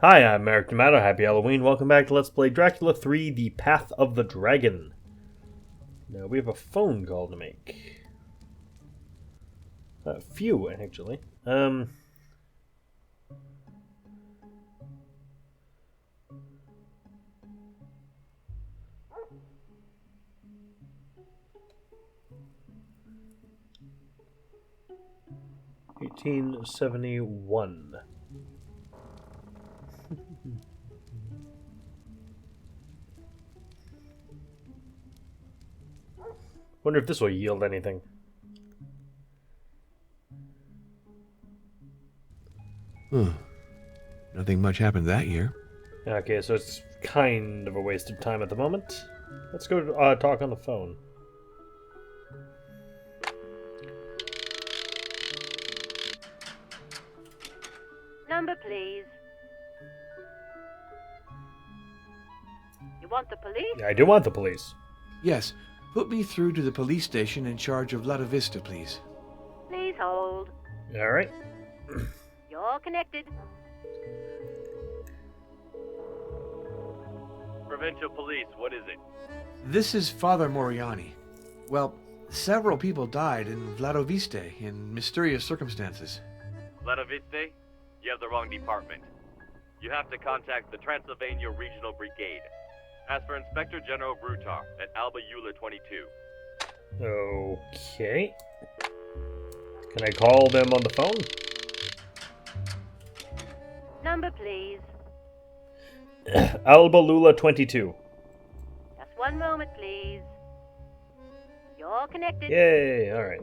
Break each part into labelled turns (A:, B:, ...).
A: Hi, I'm Eric D'Amato. Happy Halloween. Welcome back to Let's Play Dracula 3, The Path of the Dragon. Now, we have a phone call to make. A few, actually. 1871. Wonder if this will yield anything.
B: Nothing much happened that year.
A: Okay, so it's kind of a waste of time at the moment. Let's go talk on the phone.
C: Number, please. You want the police?
A: Yeah, I do want the police.
B: Yes, put me through to the police station in charge of Lata Vista, please.
C: Please hold.
A: Alright.
C: You're connected.
D: Provincial Police, what is it?
B: This is Father Moriani. Well, several people died in Vladoviste in mysterious circumstances.
D: Vladoviste? You have the wrong department. You have to contact the Transylvania Regional Brigade. Ask for Inspector General Brutar at Alba Eula 22.
A: Okay. Can I call them on the phone?
C: Number, please.
A: Alba Lula 22.
C: Just one moment, please. You're connected.
A: Yay, alright.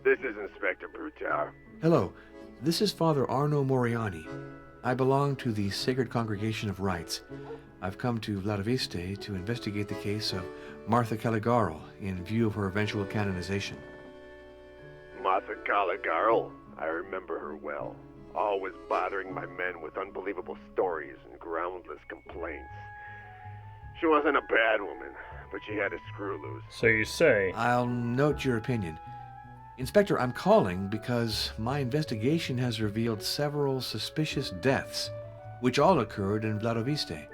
E: This is Inspector Brutar.
B: Hello, this is Father Arno Moriani. I belong to the Sacred Congregation of Rites. I've come to Vladoviste to investigate the case of Martha Caligaro in view of her eventual canonization.
E: Martha Caligaro. I remember her well. Always bothering my men with unbelievable stories and groundless complaints. She wasn't a bad woman, but she had a screw loose.
A: So you say.
B: I'll note your opinion. Inspector, I'm calling because my investigation has revealed several suspicious deaths, which all occurred in Vladoviste.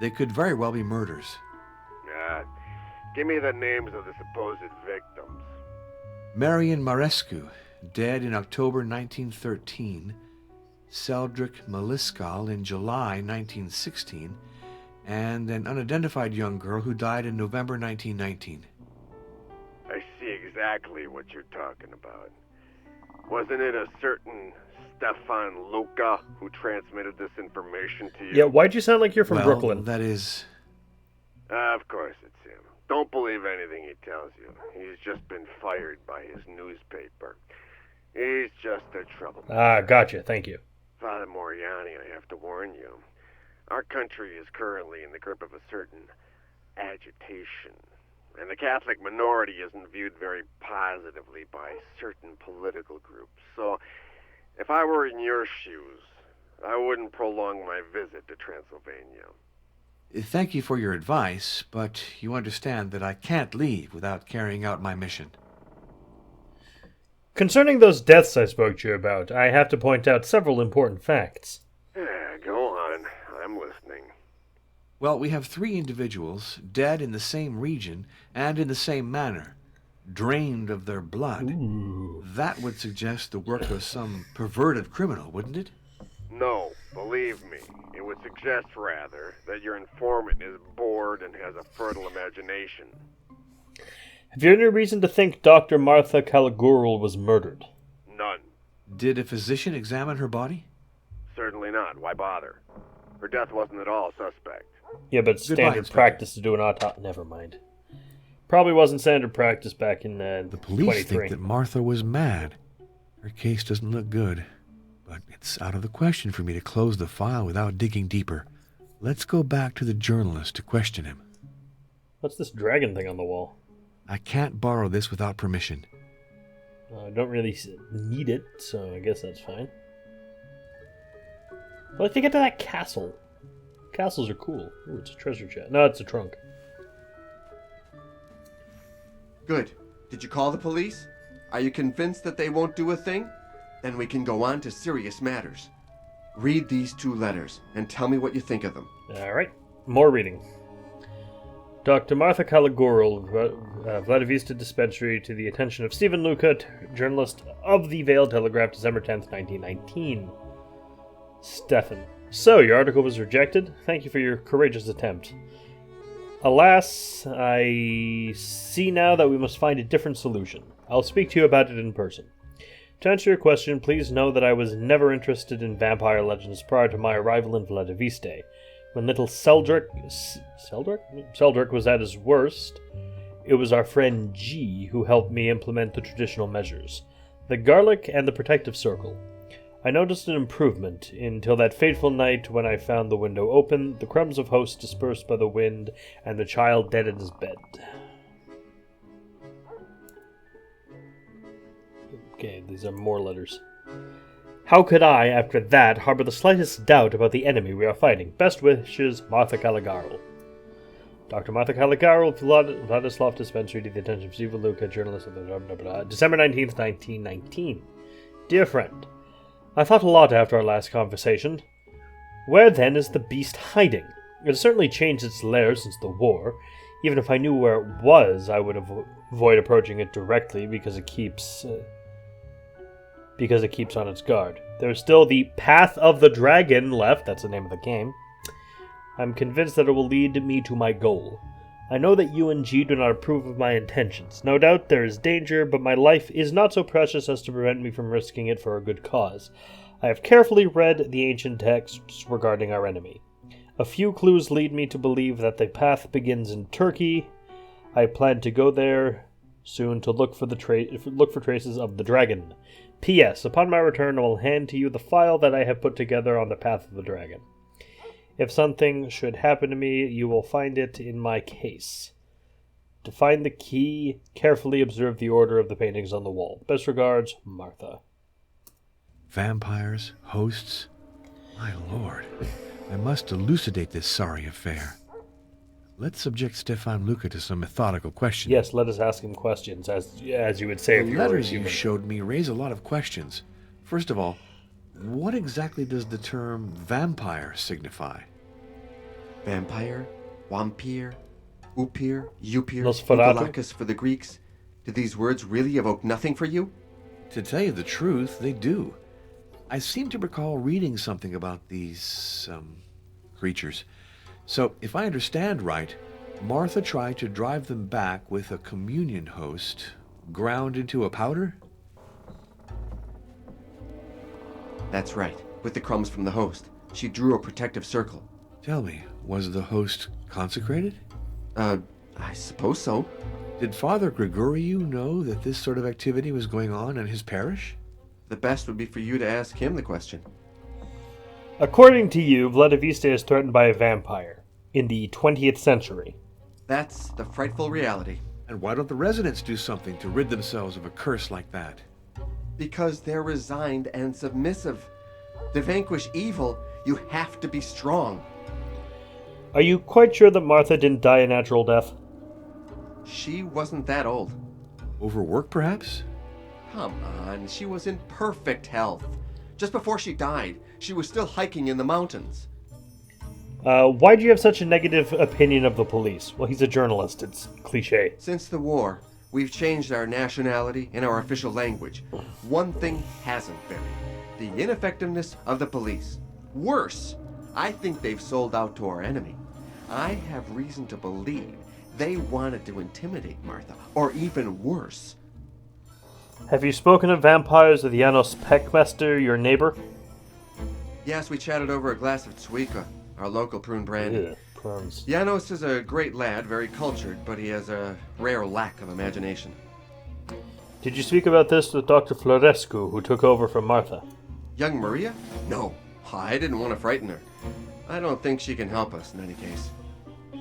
B: They could very well be murders.
E: Give me the names of the supposed victims.
B: Marian Marescu, dead in October 1913, Celdric Maliskal in July 1916, and an unidentified young girl who died in November 1919.
E: I see exactly what you're talking about. Wasn't it a certain Stefan Luca who transmitted this information to you?
A: Yeah, why'd you sound like you're from
B: Well,
A: Brooklyn?
B: that is...
E: Of course it's him. Don't believe anything he tells you. He's just been fired by his newspaper. He's just a troublemaker.
A: Ah, gotcha, thank you.
E: Father Moriani, I have to warn you. Our country is currently in the grip of a certain agitation. And the Catholic minority isn't viewed very positively by certain political groups. So, if I were in your shoes, I wouldn't prolong my visit to Transylvania.
B: Thank you for your advice, but you understand that I can't leave without carrying out my mission.
A: Concerning those deaths I spoke to you about, I have to point out several important facts.
E: Go on. I'm listening.
B: Well, we have 3 individuals dead in the same region and in the same manner, drained of their blood.
A: Ooh.
B: That would suggest the work of some perverted criminal, wouldn't it?
E: No, believe me. It would suggest, rather, that your informant is bored and has a fertile imagination.
A: Have you any reason to think Dr. Martha Caligaro was murdered?
E: None.
B: Did a physician examine her body?
E: Certainly not. Why bother? Her death wasn't at all suspect.
A: Yeah, but it's
B: Goodbye,
A: standard
B: Inspector.
A: practice to do an autopsy. Never mind. Probably wasn't standard practice back in
B: The police
A: 23.
B: think that Martha was mad. Her case doesn't look good. But it's out of the question for me to close the file without digging deeper. Let's go back to the journalist to question him.
A: What's this dragon thing on the wall?
B: I can't borrow this without permission.
A: I don't really need it, so I guess that's fine. I'd like to get to that castle. Castles are cool. Ooh, it's a treasure chest. No, it's a trunk.
F: Good. Did you call the police? Are you convinced that they won't do a thing?
E: Then we can go on to serious matters. Read these 2 letters and tell me what you think of them.
A: Alright, more reading. Dr. Martha Caligoril, Vladivista Dispensary, to the attention of Stephen Luca, journalist of the Vale Telegraph, December 10th, 1919. Stefan. So, your article was rejected? Thank you for your courageous attempt. Alas, I see now that we must find a different solution. I'll speak to you about it in person. To answer your question, please know that I was never interested in vampire legends prior to my arrival in Vladiviste. When little Seldrick was at his worst, it was our friend G who helped me implement the traditional measures. The garlic and the protective circle. I noticed an improvement until that fateful night when I found the window open, the crumbs of host dispersed by the wind, and the child dead in his bed. Okay, these are more letters. How could I, after that, harbor the slightest doubt about the enemy we are fighting? Best wishes, Martha Caligaro. Dr. Martha Caligaro, Vladislav Dispensary, to the attention of Stephen Luca, journalist of the December 19th, 1919. Dear friend, I thought a lot after our last conversation. Where then is the beast hiding? It has certainly changed its lair since the war. Even if I knew where it was, I would avoid approaching it directly because it keeps on its guard. There's still the Path of the Dragon left, that's the name of the game. I'm convinced that it will lead me to my goal. I know that you and G do not approve of my intentions. No doubt there is danger, but my life is not so precious as to prevent me from risking it for a good cause. I have carefully read the ancient texts regarding our enemy. A few clues lead me to believe that the path begins in Turkey. I plan to go there soon to look for traces of the dragon. P.S. Upon my return, I will hand to you the file that I have put together on the Path of the Dragon. If something should happen to me, you will find it in my case. To find the key, carefully observe the order of the paintings on the wall. Best regards, Martha.
B: Vampires, hosts. My lord, I must elucidate this sorry affair. Let's subject Stefan Luca to some methodical questions.
A: Yes, let us ask him questions, as you would say if
B: the
A: you were a
B: letters
A: human.
B: you showed me raise a lot of questions. First of all, what exactly does the term vampire signify?
E: Vampire, Wampir, Upir, Upir,
A: Nosferatu.
E: Eupolacus for the Greeks. Do these words really evoke nothing for you?
B: To tell you the truth, they do. I seem to recall reading something about these, creatures. So, if I understand right, Martha tried to drive them back with a communion host ground into a powder?
E: That's right. With the crumbs from the host, she drew a protective circle.
B: Tell me, was the host consecrated?
E: I suppose so.
B: Did Father Gregoriou know that this sort of activity was going on in his parish?
E: The best would be for you to ask him the question.
A: According to you, Vladivista is threatened by a vampire in the 20th century.
E: That's the frightful reality.
B: And why don't the residents do something to rid themselves of a curse like that?
E: Because they're resigned and submissive. To vanquish evil, you have to be strong.
A: Are you quite sure that Martha didn't die a natural death?
E: She wasn't that old.
B: Overwork, perhaps?
E: Come on, she was in perfect health. Just before she died, she was still hiking in the mountains.
A: Why do you have such a negative opinion of the police? Well, he's a journalist. It's cliche.
E: Since the war, we've changed our nationality and our official language. One thing hasn't been: the ineffectiveness of the police. Worse, I think they've sold out to our enemy. I have reason to believe they wanted to intimidate Martha, or even worse.
A: Have you spoken of vampires with Janos Peckmester, your neighbor?
E: Yes, we chatted over a glass of Tswika, our local prune brandy.
A: Ugh, prunes.
E: Janos is a great lad, very cultured, but he has a rare lack of imagination.
A: Did you speak about this with Dr. Florescu, who took over from Martha?
E: Young Maria? No, I didn't want to frighten her. I don't think she can help us in any case.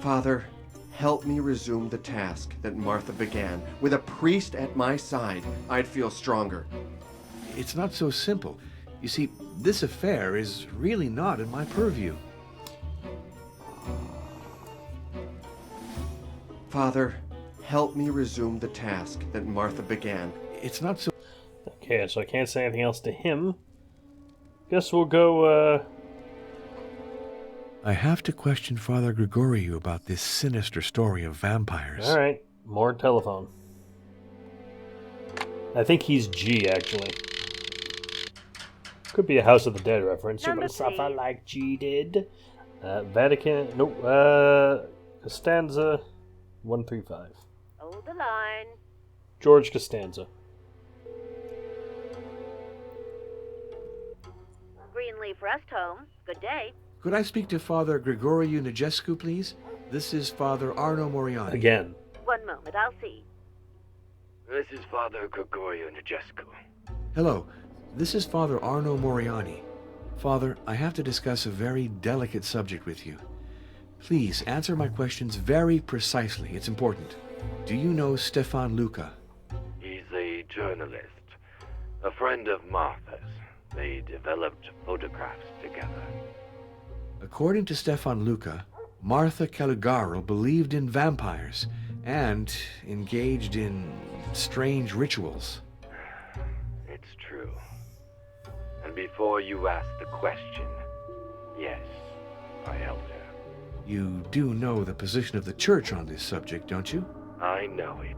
E: Father, help me resume the task that Martha began. With a priest at my side, I'd feel stronger.
B: It's not so simple. You see, this affair is really not in my purview.
E: Father, help me resume the task that Martha began.
B: It's not so...
A: Okay, so I can't say anything else to him. Guess we'll go,
B: I have to question Father Gregoriou about this sinister story of vampires.
A: Alright, more telephone. I think he's G, actually. Could be a House of the Dead reference. You
C: Number,
A: will suffer
C: please.
A: like G did. Vatican, nope, Costanza 135.
C: Hold the line.
A: George Costanza.
C: Greenleaf Rest Home. Good day.
B: Could I speak to Father Gregoriou Nigescu, please? This is Father Arno Moriani.
A: Again.
C: One moment, I'll see.
E: This is Father Gregorio Nigescu.
B: Hello, this is Father Arno Moriani. Father, I have to discuss a very delicate subject with you. Please answer my questions very precisely. It's important. Do you know Stefan Luca?
E: He's a journalist, a friend of Martha's. They developed photographs together.
B: According to Stefan Luca, Martha Caligaro believed in vampires and engaged in strange rituals.
E: It's true. And before you ask the question, yes, I helped her.
B: You do know the position of the church on this subject, don't you?
E: I know it,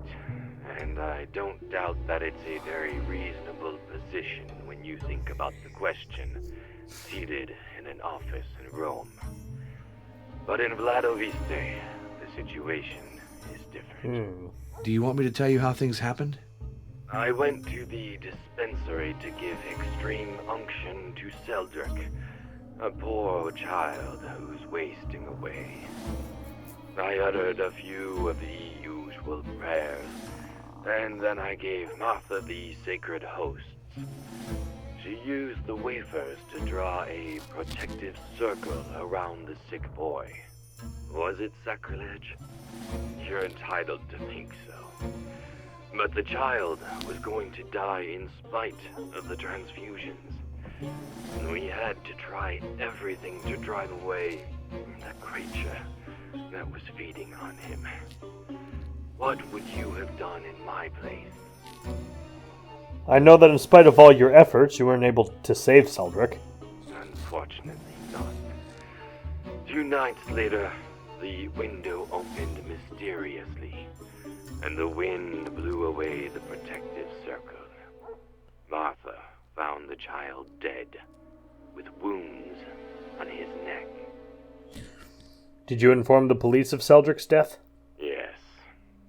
E: and I don't doubt that it's a very reasonable position when you think about the question, seated in an office in Rome. But in Vladoviste, the situation is different.
B: Do you want me to tell you how things happened?
E: I went to the dispensary to give extreme unction to Seldrick, a poor child who's wasting away. I uttered a few of the usual prayers, and then I gave Martha the sacred hosts. She used the wafers to draw a protective circle around the sick boy. Was it sacrilege? You're entitled to think so. But the child was going to die in spite of the transfusions. And we had to try everything to drive away the creature that was feeding on him. What would you have done in my place?
A: I know that in spite of all your efforts, you weren't able to save Seldrick.
E: Unfortunately not. 2 nights later, the window opened mysteriously, and the wind blew away the protective circle. Martha found the child dead, with wounds on his neck.
A: Did you inform the police of Seldrick's death?
E: Yes,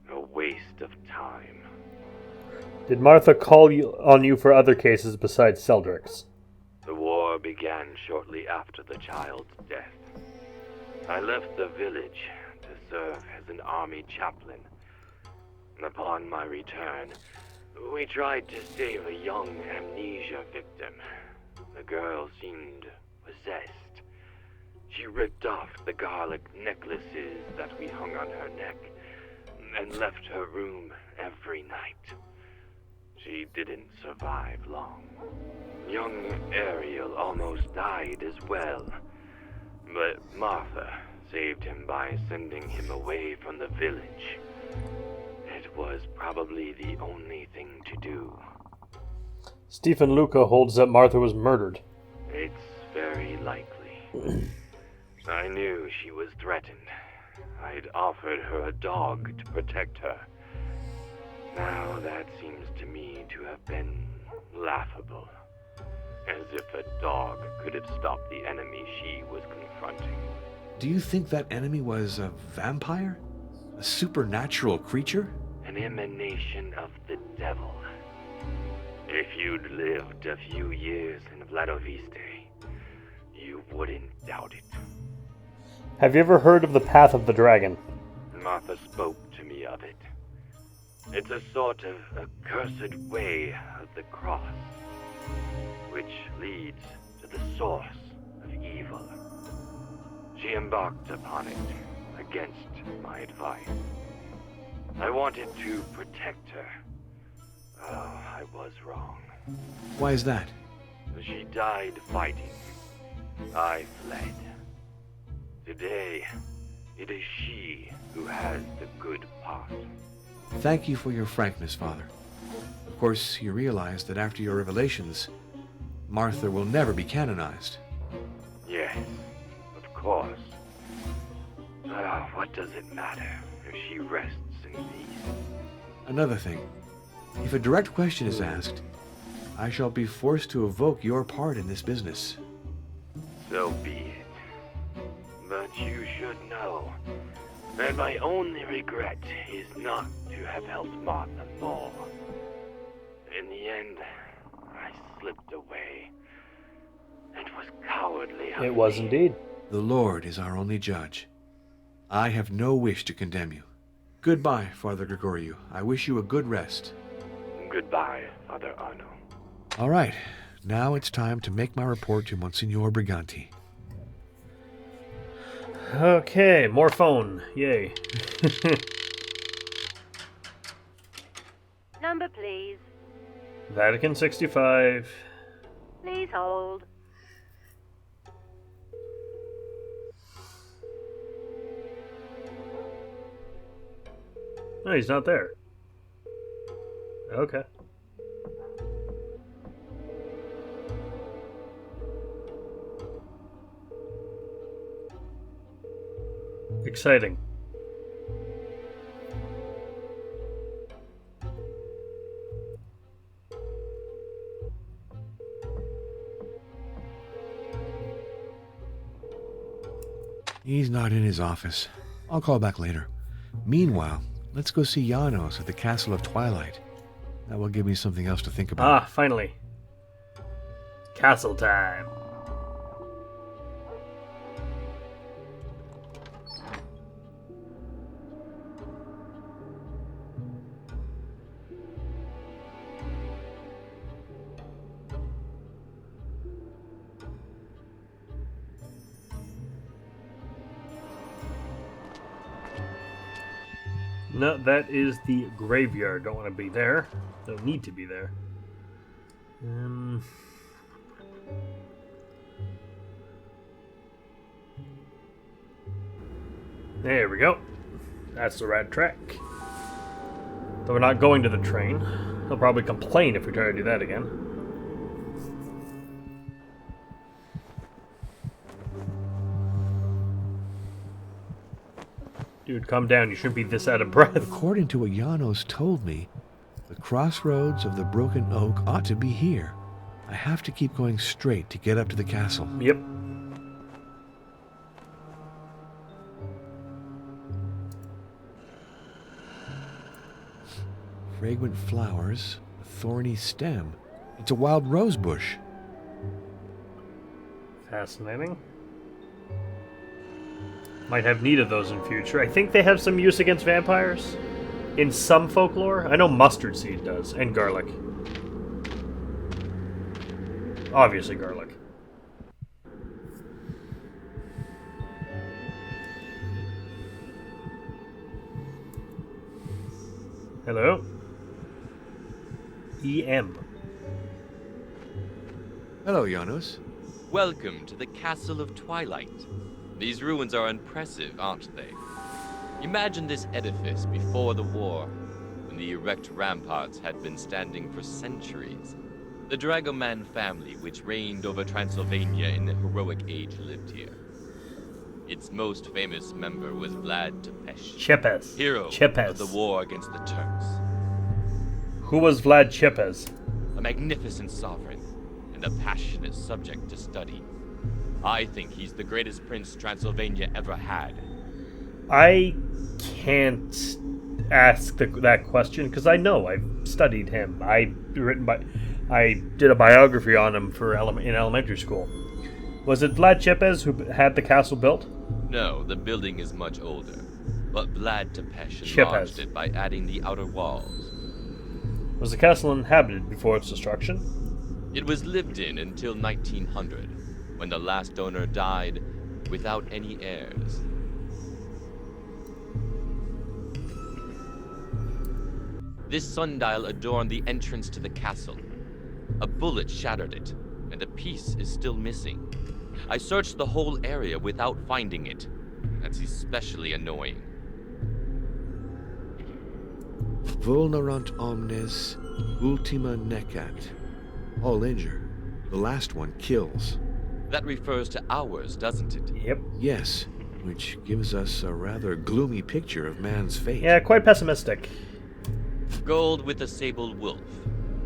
E: a waste of time.
A: Did Martha call on you for other cases besides Seldrick's?
E: The war began shortly after the child's death. I left the village to serve as an army chaplain. Upon my return, we tried to save a young amnesia victim. The girl seemed possessed. She ripped off the garlic necklaces that we hung on her neck and left her room every night. She didn't survive long. Young Ariel almost died as well, but Martha saved him by sending him away from the village. It was probably the only thing to do.
A: Stephen Luca holds that Martha was murdered.
E: It's very likely. I knew she was threatened. I'd offered her a dog to protect her. Now that seems to me to have been laughable. As if a dog could have stopped the enemy she was confronting.
B: Do you think that enemy was a vampire? A supernatural creature?
E: An emanation of the devil. If you'd lived a few years in Vladoviste, you wouldn't doubt it.
A: Have you ever heard of the Path of the Dragon?
E: Martha spoke to me of it. It's a sort of accursed way of the cross, which leads to the source of evil. She embarked upon it against my advice. I wanted to protect her. Oh, I was wrong.
B: Why is that?
E: She died fighting. I fled. Today, it is she who has the good part.
B: Thank you for your frankness, Father. Of course, you realize that after your revelations, Martha will never be canonized.
E: Yes, of course. Oh, what does it matter if she rests in peace?
B: Another thing, if a direct question is asked, I shall be forced to evoke your part in this business.
E: So be it. But you should know that my only regret is not to have helped Martha more. In the end, I slipped away. It was cowardly of
A: It was
E: me.
A: indeed.
B: The Lord is our only judge. I have no wish to condemn you. Goodbye, Father Gregoriou. I wish you a good rest.
E: Goodbye, Father Arno.
B: All right, now it's time to make my report to Monsignor Briganti.
A: Okay, more phone. Yay.
C: Number, please.
A: Vatican 65.
C: Please hold.
A: No, he's not there. Okay. Exciting.
B: He's not in his office. I'll call back later. Meanwhile, let's go see Janos at the Castle of Twilight. That will give me something else to think about.
A: Ah, finally. Castle time. No, that is the graveyard. Don't want to be there. Don't need to be there. There we go. That's the right track. Though we're not going to the train. He'll probably complain if we try to do that again. Dude, calm down. You shouldn't be this out of breath.
B: According to what Janos told me, the crossroads of the Broken Oak ought to be here. I have to keep going straight to get up to the castle.
A: Yep.
B: Fragrant flowers, a thorny stem. It's a wild rose bush.
A: Fascinating. Might have need of those in future. I think they have some use against vampires. In some folklore. I know mustard seed does. And garlic. Obviously garlic. Hello? EM.
B: Hello, Janos.
F: Welcome to the Castle of Twilight. These ruins are impressive, aren't they? Imagine this edifice before the war, when the erect ramparts had been standing for centuries. The Dragoman family, which reigned over Transylvania in the heroic age, lived here. Its most famous member was Vlad Tepes,
A: Chepes.
F: hero
A: Chepes.
F: of the war against the Turks.
A: Who was Vlad Chepes?
F: A magnificent sovereign, and a passionate subject to study. I think he's the greatest prince Transylvania ever had.
A: I can't ask that question because I know I've studied him. I did a biography on him for in elementary school. Was it Vlad Chepes who had the castle built?
F: No, the building is much older, but Vlad Tepes
A: Chepes.
F: enlarged it by adding the outer walls.
A: Was the castle inhabited before its destruction?
F: It was lived in until 1900, when the last owner died without any heirs. This sundial adorned the entrance to the castle. A bullet shattered it, and a piece is still missing. I searched the whole area without finding it. That's especially annoying.
B: Vulnerant omnes, Ultima necat. All injure. The last one kills.
F: That refers to ours, doesn't it?
A: Yep.
B: Yes, which gives us a rather gloomy picture of man's fate.
A: Yeah, quite pessimistic.
F: Gold with the sable wolf,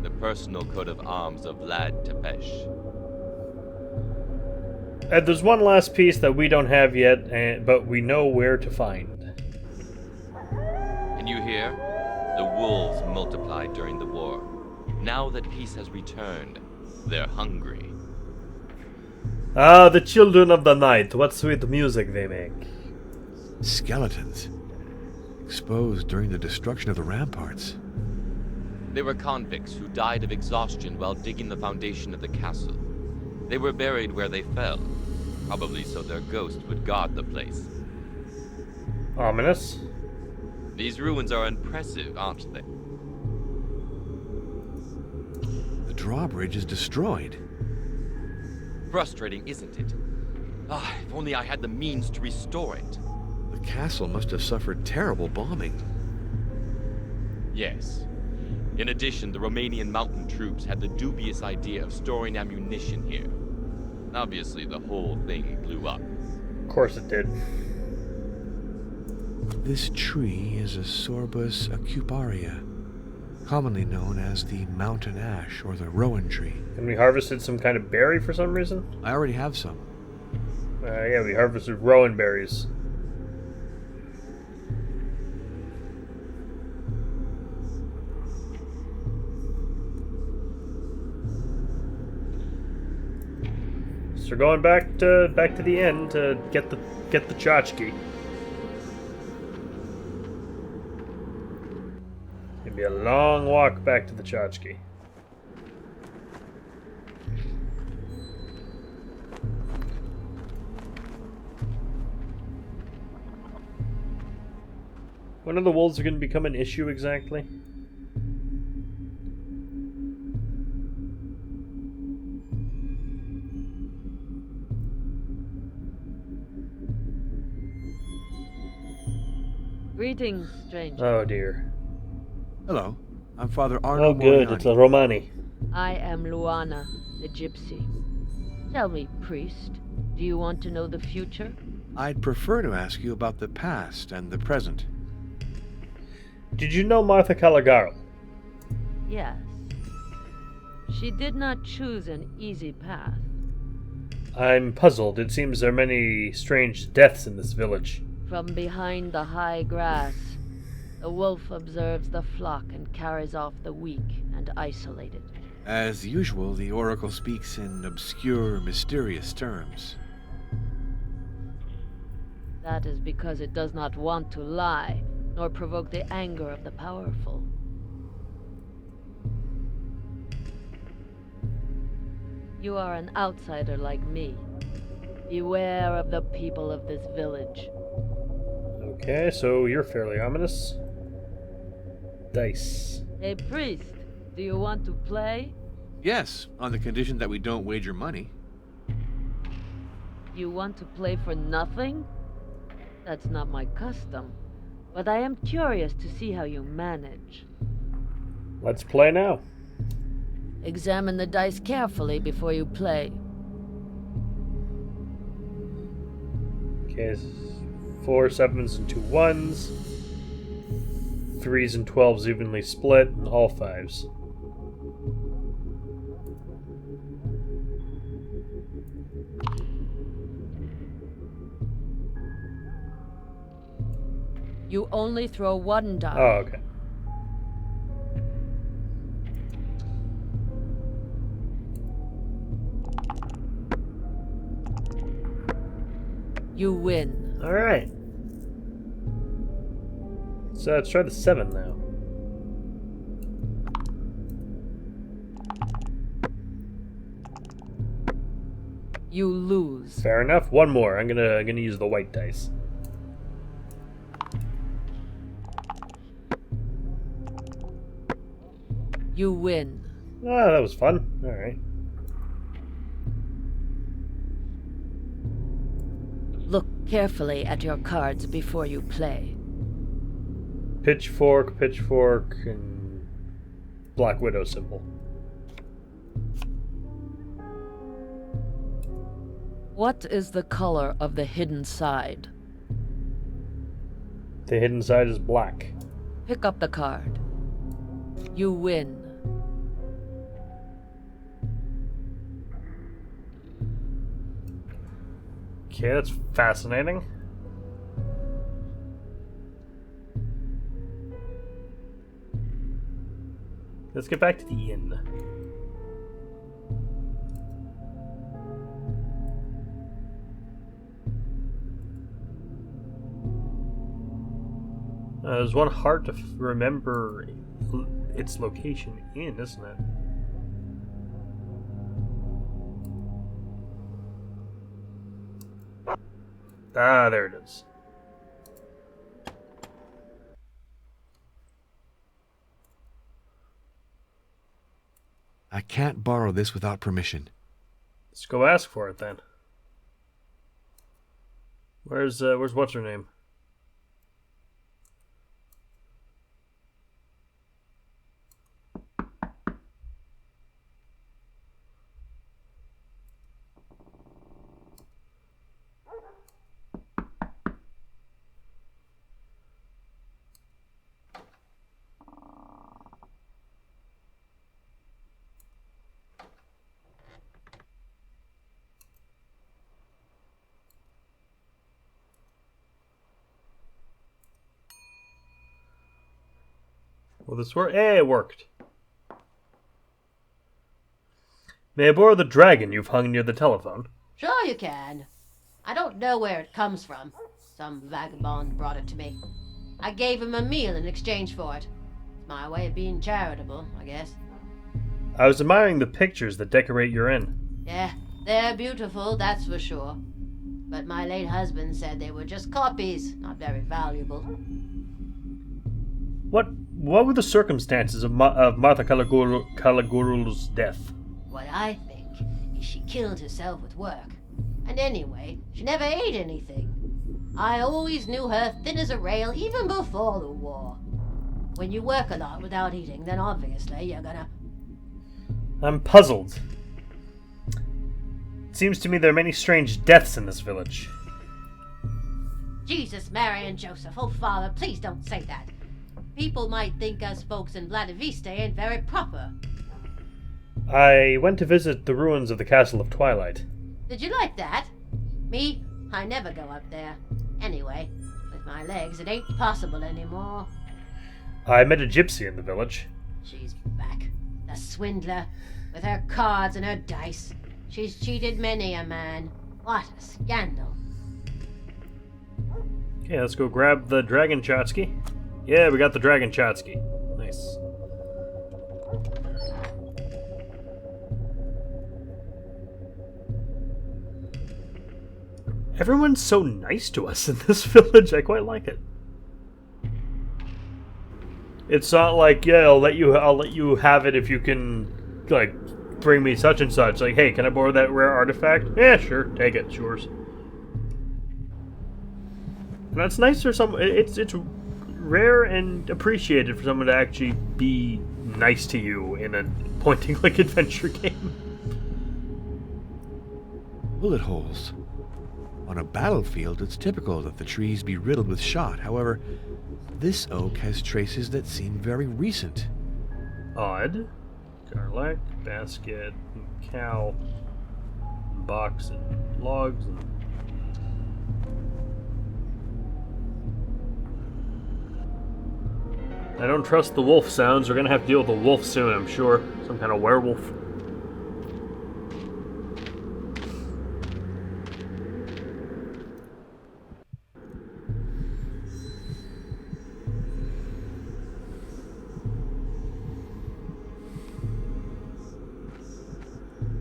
F: the personal coat of arms of Lad Tepesh.
A: And there's one last piece that we don't have yet, but we know where to find.
F: Can you hear? The wolves multiplied during the war. Now that peace has returned, they're hungry.
A: Ah, the children of the night. What sweet music they make.
B: Skeletons. Exposed during the destruction of the ramparts.
F: They were convicts who died of exhaustion while digging the foundation of the castle. They were buried where they fell, probably so their ghost would guard the place.
A: Ominous.
F: These ruins are impressive, aren't they?
B: The drawbridge is destroyed.
F: Frustrating, isn't it? Ah, if only I had the means to restore it.
B: The castle must have suffered terrible bombing.
F: Yes. In addition, the Romanian mountain troops had the dubious idea of storing ammunition here. Obviously, the whole thing blew up.
A: Of course it did.
B: This tree is a Sorbus acuparia, commonly known as the mountain ash or the rowan tree.
A: And we harvested some kind of berry for some reason?
B: I already have some.
A: Yeah, we harvested rowan berries. So we're going back to the end to get the tchotchke. It'll be a long walk back to the tchotchke. When are the wolves going to become an issue exactly?
G: Greetings, stranger.
A: Oh dear.
B: Hello, I'm Father Arno
A: Oh good,
B: Moriani.
A: it's a Romani.
G: I am Luana, the gypsy. Tell me, priest, do you want to know the future?
B: I'd prefer to ask you about the past and the present.
A: Did you know Martha Caligaro?
G: Yes. She did not choose an easy path.
A: I'm puzzled. It seems there are many strange deaths in this village.
G: From behind the high grass, the wolf observes the flock and carries off the weak and isolated.
B: As usual, the oracle speaks in obscure, mysterious terms.
G: That is because it does not want to lie, nor provoke the anger of the powerful. You are an outsider like me. Beware of the people of this village.
A: Okay, so you're fairly ominous. Dice.
G: Hey, priest, do you want to play?
B: Yes, on the condition that we don't wager money.
G: You want to play for nothing? That's not my custom. But I am curious to see how you manage.
A: Let's play now.
G: Examine the dice carefully before you play.
A: Okay, 4 7s and 2 1s. 3s and 12s evenly split, and all 5s.
G: You only throw one die.
A: Oh, okay.
G: You win.
A: Alright. So let's try the 7 now.
G: You lose.
A: Fair enough. One more. I'm gonna use the white dice.
G: You win.
A: Ah, that was fun. Alright.
G: Look carefully at your cards before you play.
A: Pitchfork, pitchfork, and Black Widow symbol.
G: What is the color of the hidden side?
A: The hidden side is black.
G: Pick up the card. You win.
A: Okay, that's fascinating. Let's get back to the inn. There's one hard to remember its location in, isn't it? Ah, there it is.
B: I can't borrow this without permission.
A: Let's go ask for it then. Where's what's her name? Will this work? Hey, it worked. May I borrow the dragon you've hung near the telephone?
H: Sure you can. I don't know where it comes from. Some vagabond brought it to me. I gave him a meal in exchange for it. It's my way of being charitable, I guess.
A: I was admiring the pictures that decorate your inn.
H: Yeah, they're beautiful, that's for sure. But my late husband said they were just copies, not very valuable.
A: What were the circumstances of Martha Caliguru's death?
H: What I think is she killed herself with work. And anyway, she never ate anything. I always knew her thin as a rail even before the war. When you work a lot without eating, then obviously you're gonna...
A: I'm puzzled. It seems to me there are many strange deaths in this village.
H: Jesus, Mary, and Joseph, oh Father, please don't say that. People might think us folks in Vladivista ain't very proper.
A: I went to visit the ruins of the Castle of Twilight.
H: Did you like that? Me, I never go up there. Anyway, with my legs, it ain't possible anymore.
A: I met a gypsy in the village.
H: She's back. The swindler. With her cards and her dice. She's cheated many a man. What a scandal.
A: Okay, let's go grab the Dragon Chotsky. Yeah, we got the Dragon Chotsky. Nice. Everyone's so nice to us in this village. I quite like it. It's not like, yeah, I'll let you have it if you can, like, bring me such and such. Like, hey, can I borrow that rare artifact? Yeah, sure, take it, it's yours. And that's nice for some. It's rare and appreciated for someone to actually be nice to you in a point-and-click adventure game.
B: Bullet holes. On a battlefield, it's typical that the trees be riddled with shot. However, this oak has traces that seem very recent.
A: Odd. Garlic, basket, cow, box, and logs, and I don't trust the wolf sounds. We're gonna have to deal with a wolf soon, I'm sure. Some kind of werewolf.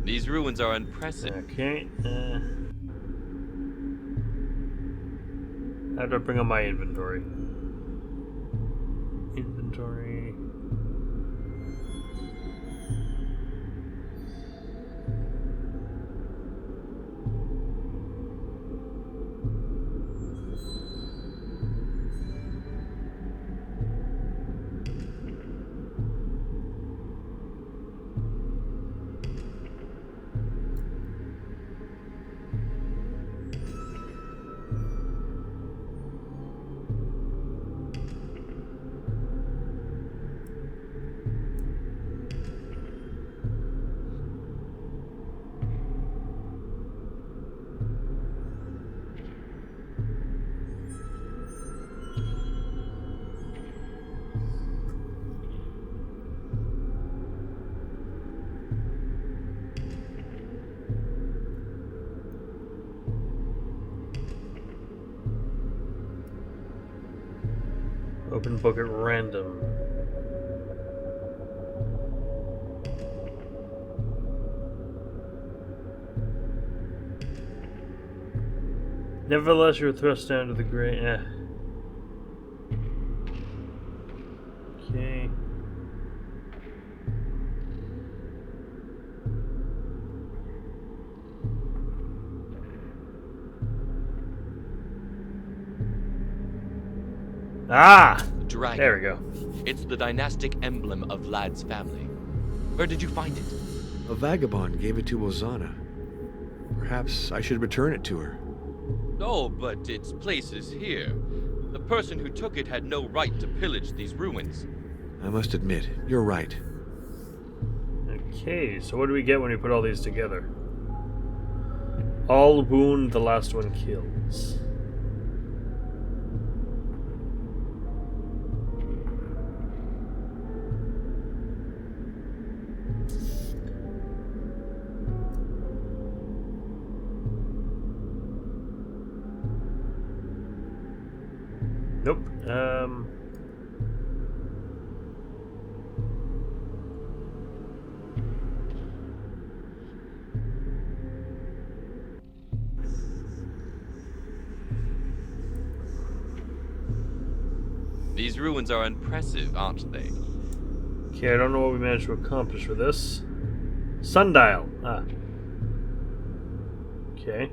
F: These ruins are impressive.
A: Okay. How do I bring up my inventory? Inventory. Open book at random. Nevertheless, you're thrust down to the grave. Okay. Ah!
F: Dragon.
A: There we go.
F: It's the dynastic emblem of Vlad's family. Where did you find it?
B: A vagabond gave it to Ozana. Perhaps I should return it to her.
F: Oh, but its place is here. The person who took it had no right to pillage these ruins.
B: I must admit, you're right.
A: Okay, so what do we get when we put all these together? All wound, the last one kills. Nope.
F: These ruins are impressive, aren't they?
A: Okay, I don't know what we managed to accomplish with this. Sundial. Ah. Okay.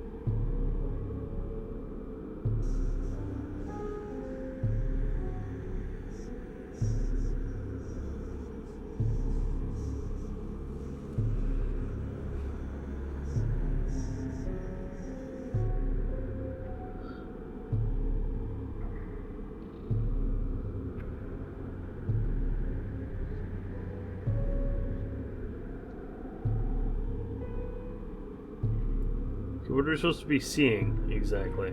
A: What are we supposed to be seeing exactly?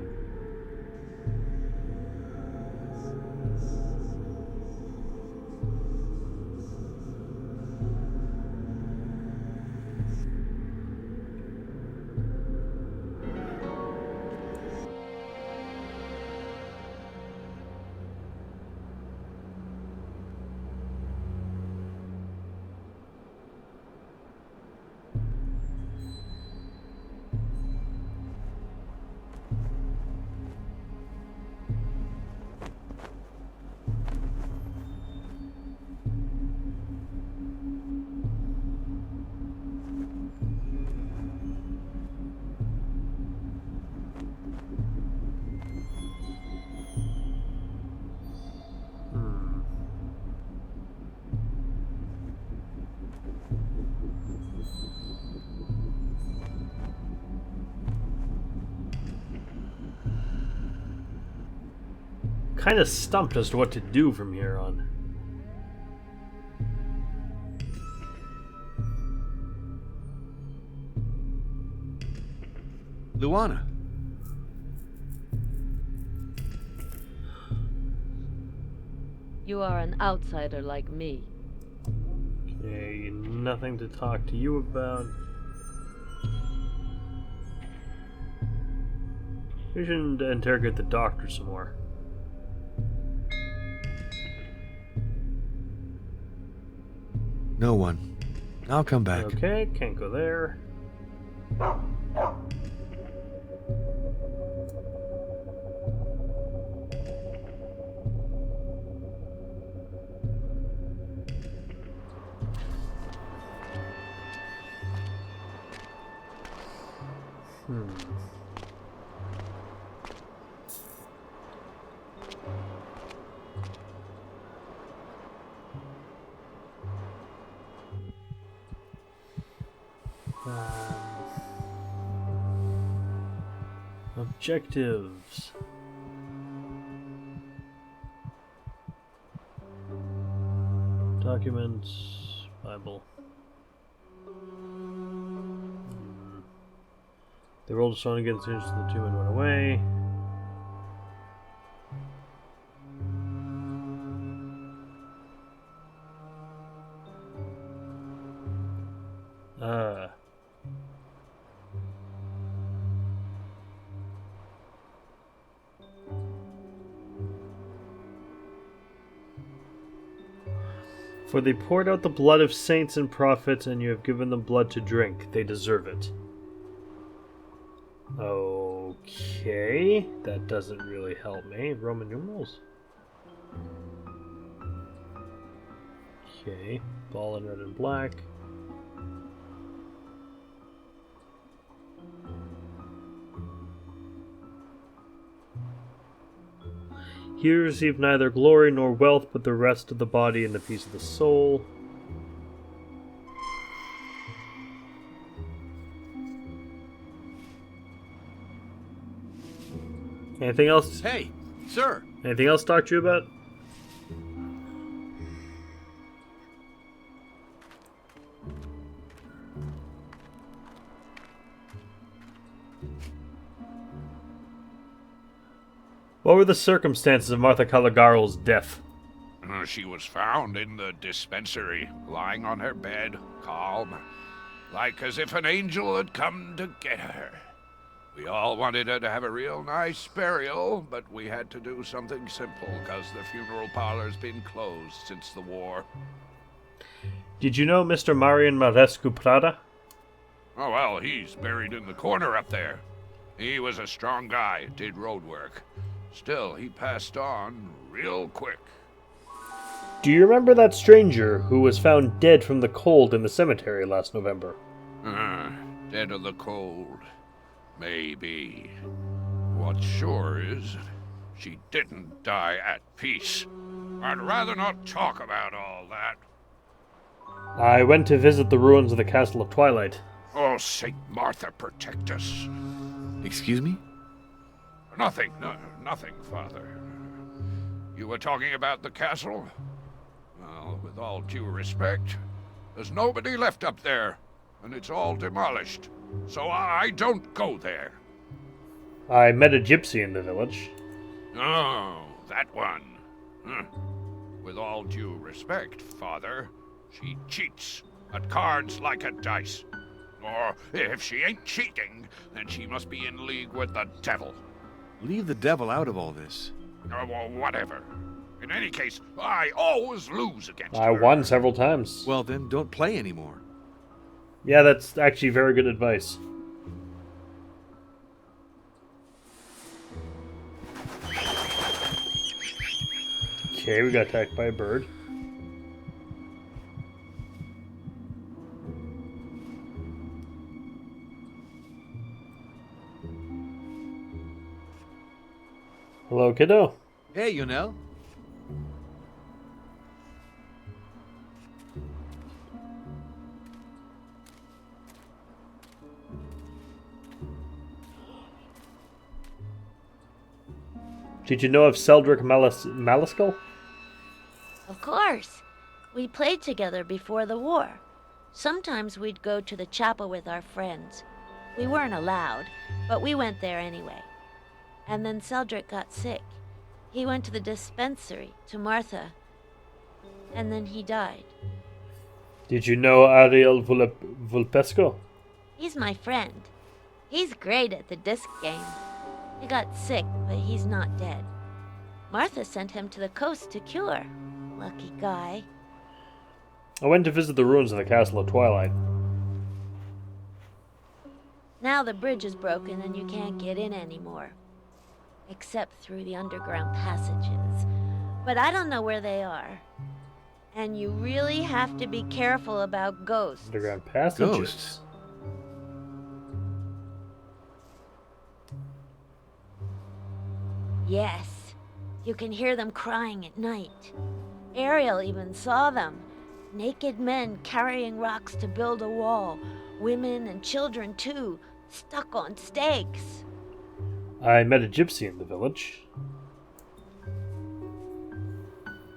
A: Kind of stumped as to what to do from here on.
B: Luana.
G: You are an outsider like me.
A: Okay, nothing to talk to you about. We should interrogate the doctor some more.
B: No one. I'll come back.
A: Okay, can't go there. Objectives. Documents. Bible. They rolled a stone against the inch, the two men went away. For they poured out the blood of saints and prophets, and you have given them blood to drink. They deserve it. Okay, that doesn't really help me. Roman numerals? Okay, ball in red and black. He received neither glory nor wealth, but the rest of the body and the peace of the soul. Anything else?
B: Hey, sir.
A: Anything else to talk to you about? What were the circumstances of Martha Calagaro's death?
I: She was found in the dispensary, lying on her bed, calm, like as if an angel had come to get her. We all wanted her to have a real nice burial, but we had to do something simple, because the funeral parlor's been closed since the war.
A: Did you know Mr. Marian Marescu Prada?
I: Oh, well, he's buried in the corner up there. He was a strong guy, did road work. Still, he passed on real quick.
A: Do you remember that stranger who was found dead from the cold in the cemetery last November?
I: Dead of the cold. Maybe. What's sure is, she didn't die at peace. I'd rather not talk about all that.
A: I went to visit the ruins of the Castle of Twilight.
I: Oh, Saint Martha protect us.
B: Excuse me?
I: Nothing, nothing, Father. You were talking about the castle? Well, with all due respect, there's nobody left up there, and it's all demolished. So I don't go there.
A: I met a gypsy in the village.
I: Oh, that one. With all due respect, Father, she cheats at cards like at dice. Or if she ain't cheating, then she must be in league with the devil.
B: Leave the devil out of all this.
I: Well, whatever. In any case, I always lose against her.
A: I won several times.
B: Well, then don't play anymore.
A: Yeah, that's actually very good advice. Okay, we got attacked by a bird. Hello, kiddo.
B: Hey, Yonel.
A: Did you know of Celdric Maliscal?
J: Of course. We played together before the war. Sometimes we'd go to the chapel with our friends. We weren't allowed, but we went there anyway. And then Celdric got sick. He went to the dispensary, to Martha. And then he died.
A: Did you know Ariel Vulpesco?
J: He's my friend. He's great at the disc game. He got sick, but he's not dead. Martha sent him to the coast to cure. Lucky guy.
A: I went to visit the ruins of the Castle of Twilight.
J: Now the bridge is broken and you can't get in anymore. Except through the underground passages. But I don't know where they are. And you really have to be careful about ghosts.
A: Underground passages?
B: Ghosts?
J: Yes. You can hear them crying at night. Ariel even saw them. Naked men carrying rocks to build a wall. Women and children too, stuck on stakes.
A: I met a gypsy in the village.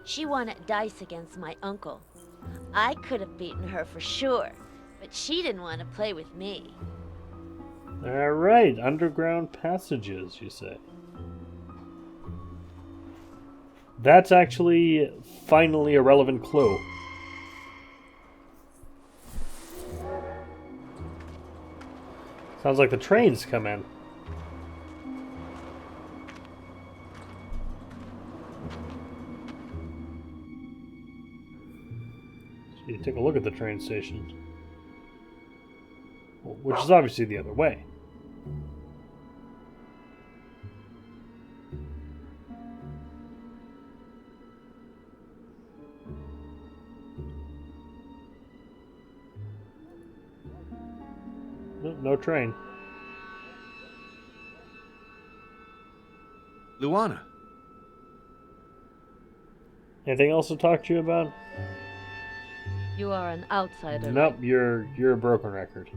J: She won at dice against my uncle. I could have beaten her for sure, but she didn't want to play with me.
A: Alright, underground passages, you say. That's actually finally a relevant clue. Sounds like the trains come in. take a look at the train station. Which is obviously the other way. No train.
B: Luana.
A: Anything else to talk to you about?
G: You are an outsider.
A: Nope, you're a broken record.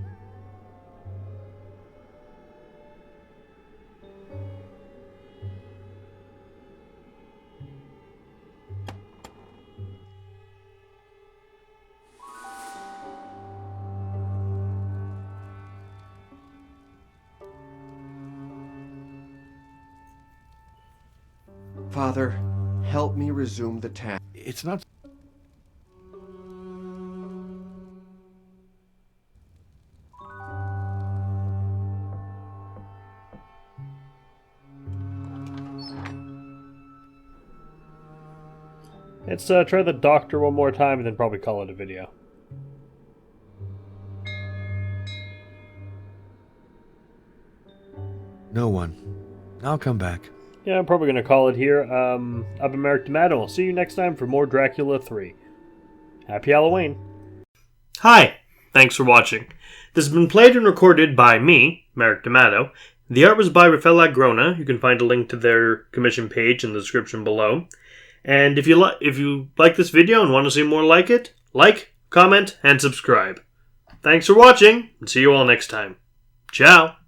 K: Father, help me resume the task.
B: It's not.
A: Let's try the doctor one more time and then probably call it a video.
B: No one. I'll come back.
A: Yeah, I'm probably going to call it here. I've been Merrick D'Amato. I'll see you next time for more Dracula 3. Happy Halloween. Hi, thanks for watching. This has been played and recorded by me, Merrick D'Amato. The art was by Rafael Agrona. You can find a link to their commission page in the description below. And if you like this video and want to see more like it, like, comment, and subscribe. Thanks for watching, and see you all next time. Ciao!